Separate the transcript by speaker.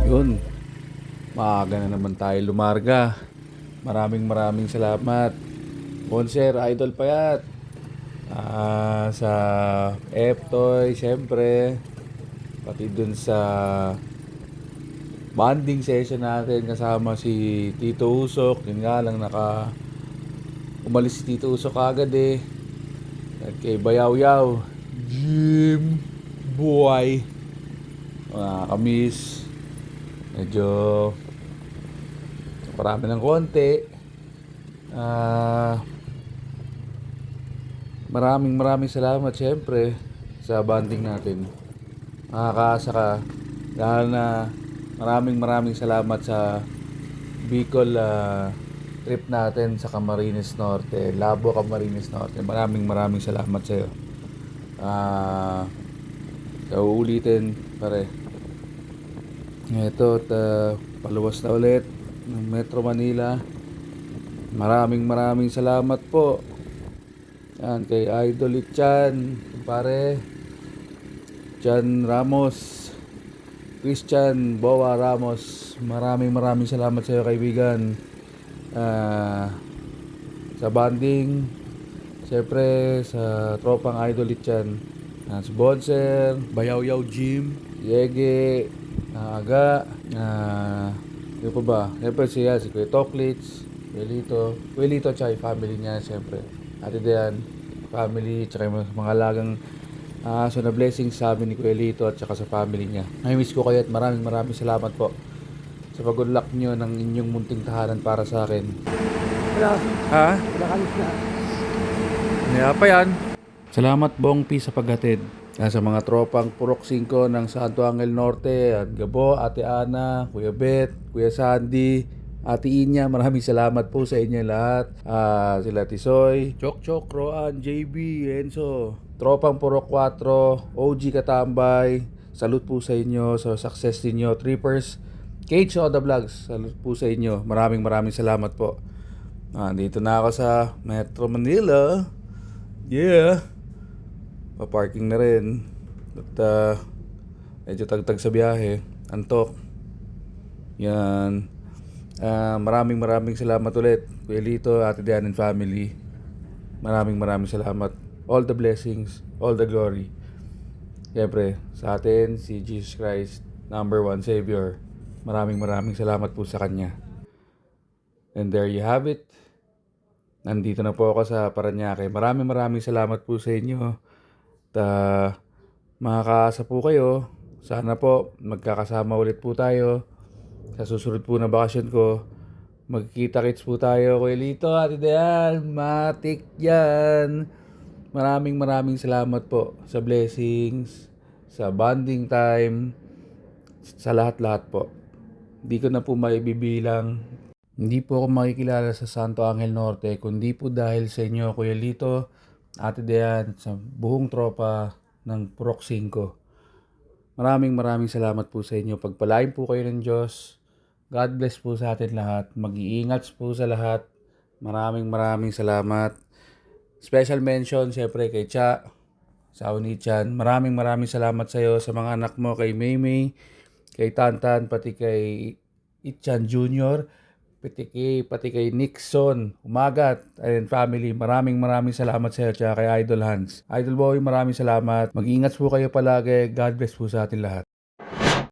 Speaker 1: Yun, maaga na naman tayo lumarga. Maraming salamat. Bonser, Idol Payat. Sa Eptoy, syempre. Pati dun sa bonding session natin kasama si Tito Usok. Yun nga lang umalis si Tito Usok agad eh. At kay Bayaw Yaw, Jim Boy, mga kamis. Medyo marami ng konti. Ah, maraming salamat syempre sa bonding natin. Makakaasa ka. Dahil na maraming salamat sa Bicol trip natin sa Camarines Norte, Labo Camarines Norte. Maraming salamat sa iyo. Uulitin pare. Ito, paluwas na ulit ng Metro Manila. Maraming salamat po. Yan, kay Idol Chan, pare. Chan Ramos, Christian Boa Ramos. Maraming salamat sa iyo, kaibigan. Sa banding, siyempre sa tropang Idol Chan. Si Bonser, Bayaw Yaw Jim, Yege, Aga, yun pa ba? Siyempre si Kuya Toklits, Kuya Lito, tsaka yung family niya, siyempre. Ate Dean, family, tsaka yung mga lagang so na blessings sa amin ni Kuya Lito at tsaka sa family niya. I-miss ko kayo at maraming salamat po sa pag-unlock nyo ng inyong munting tahanan para sa akin.
Speaker 2: Wala.
Speaker 1: Ha?
Speaker 2: Wala kalis na.
Speaker 1: Kaya pa yan. Salamat Bong P sa paghatid. Sa mga tropang Purok 5 ng Santo Angel Norte, at Gabo, Ate Ana, Kuya Bet, Kuya Sandy, Ate Inya, maraming salamat po sa inyo lahat. Sila Tisoy, Chok, Roan, JB, Enzo, tropang Purok 4, OG Katambay, salute po sa inyo sa success niyo. Trippers, Cage Oda Vlogs, salute po sa inyo. Maraming salamat po. Dito na ako sa Metro Manila. Yeah. Pa-parking na rin. At medyo tagtag sa biyahe. Antok. Yan. Maraming salamat ulit. Kuya Lito, Ate Diane and family. Maraming salamat. All the blessings, all the glory. Siyempre, sa atin, si Jesus Christ, number 1 Savior. Maraming salamat po sa Kanya. And there you have it. Nandito na po ako sa Parañaque. Maraming salamat po sa inyo. Makakaasa po kayo. Sana po magkakasama ulit po tayo sa susunod po na bakasyon ko. Magkikita-kits po tayo. Kuya Lito, Ate Dean, matik yan. Maraming salamat po sa blessings, sa bonding time, sa lahat po. Hindi ko na po maibibilang. Hindi po ako makikilala sa Santo Angel Norte kundi po dahil sa inyo, Kuya Lito, Ate Dean, sa buong tropa ng Purok 5. Maraming salamat po sa inyo. Pagpalain po kayo ng Diyos. God bless po sa atin lahat. Mag-iingat po sa lahat. Maraming salamat. Special mention siyempre kay Cha, sa Unichan. Maraming salamat sa iyo, sa mga anak mo, kay Maymay, kay Tantan, pati kay Ichan Jr., pati kay Nixon Umagat and family. Maraming salamat sa iyo, tsaka kay Idol Hans. Idol Boy, maraming salamat. Mag-ingat po kayo palagi. God bless po sa atin lahat.